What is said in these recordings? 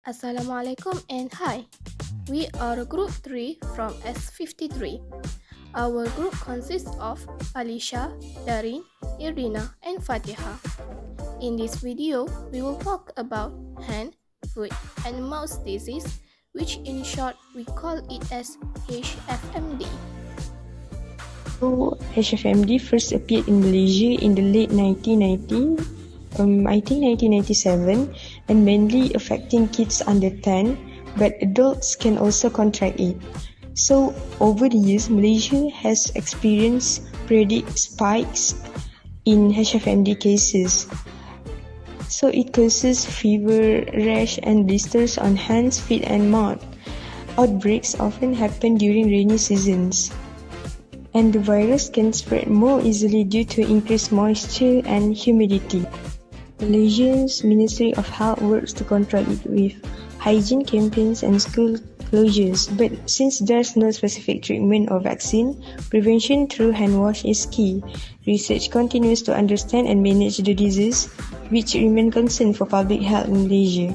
Assalamualaikum and hi. We are group 3 from S53. Our group consists of Alicia, Darin, Irina, and Fatiha. In this video, we will talk about hand, foot, and mouth disease, which in short we call it as HFMD. So, HFMD first appeared in Malaysia in the late 1997, and mainly affecting kids under 10, but adults can also contract it. So, over the years, Malaysia has experienced periodic spikes in HFMD cases. So, it causes fever, rash, and blisters on hands, feet, and mouth. Outbreaks often happen during rainy seasons, and the virus can spread more easily due to increased moisture and humidity. Malaysia's Ministry of Health works to control it with hygiene campaigns and school closures, but since there's no specific treatment or vaccine, prevention through hand wash is key. Research continues to understand and manage the disease, which remain concern for public health in Malaysia.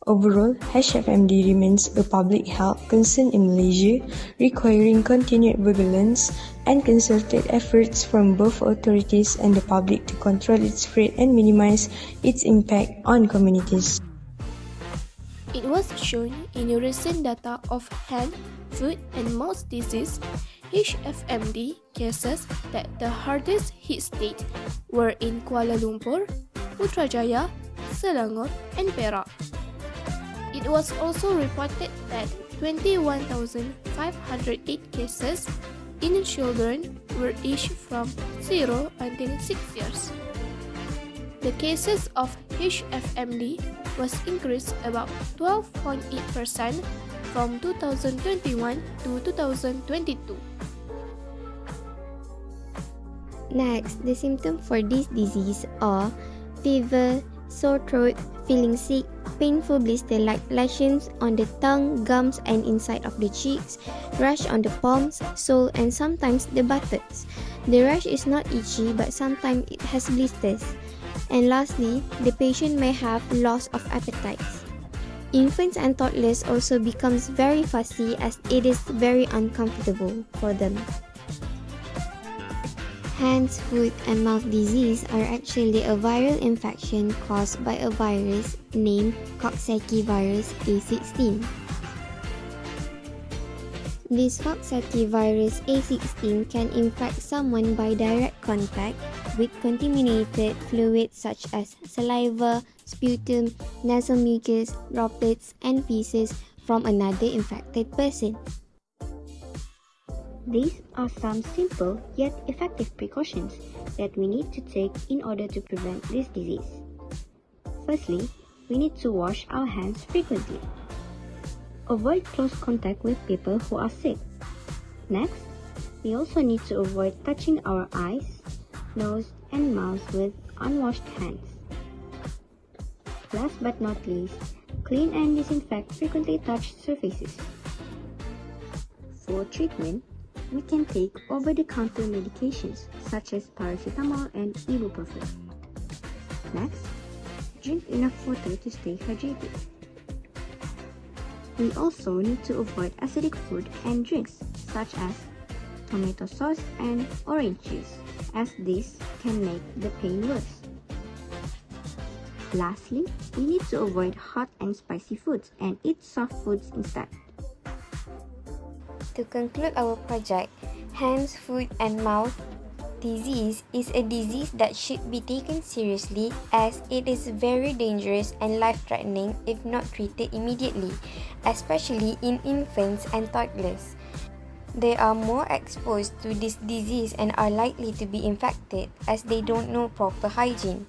Overall, HFMD remains a public health concern in Malaysia, requiring continued vigilance and concerted efforts from both authorities and the public to control its spread and minimize its impact on communities. It was shown in recent data of hand, foot, and mouth disease HFMD cases that the hardest hit states were in Kuala Lumpur, Putrajaya, Selangor, and Perak. It was also reported that 21,508 cases in children were aged from 0 until 6 years. The cases of HFMD was increased about 12.8% from 2021 to 2022. Next, the symptoms for this disease are fever, sore throat, feeling sick, painful blister-like lesions on the tongue, gums, and inside of the cheeks, rash on the palms, sole, and sometimes the buttocks. The rash is not itchy, but sometimes it has blisters. And lastly, the patient may have loss of appetite. Infants and toddlers also becomes very fussy as it is very uncomfortable for them. Hands, foot, and mouth disease are actually a viral infection caused by a virus named Coxsackie virus A16. This Coxsackie virus A16 can infect someone by direct contact with contaminated fluids such as saliva, sputum, nasal mucus, droplets, and feces from another infected person. These are some simple yet effective precautions that we need to take in order to prevent this disease. Firstly, we need to wash our hands frequently. Avoid close contact with people who are sick. Next, we also need to avoid touching our eyes, nose, and mouth with unwashed hands. Last but not least, clean and disinfect frequently touched surfaces. For treatment, we can take over-the-counter medications such as paracetamol and ibuprofen. Next, drink enough water to stay hydrated. We also need to avoid acidic food and drinks such as tomato sauce and orange juice, as this can make the pain worse. Lastly, we need to avoid hot and spicy foods and eat soft foods instead. To conclude our project, hands, foot, and mouth disease is a disease that should be taken seriously as it is very dangerous and life-threatening if not treated immediately, especially in infants and toddlers. They are more exposed to this disease and are likely to be infected as they don't know proper hygiene.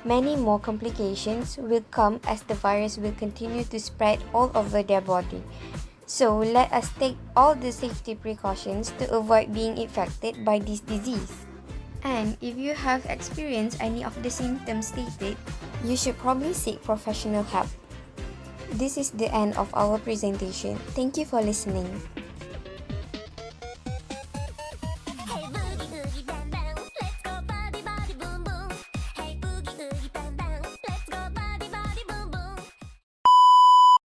Many more complications will come as the virus will continue to spread all over their body. So let us take all the safety precautions to avoid being infected by this disease. And if you have experienced any of the symptoms stated, you should probably seek professional help. This is the end of our presentation. Thank you for listening.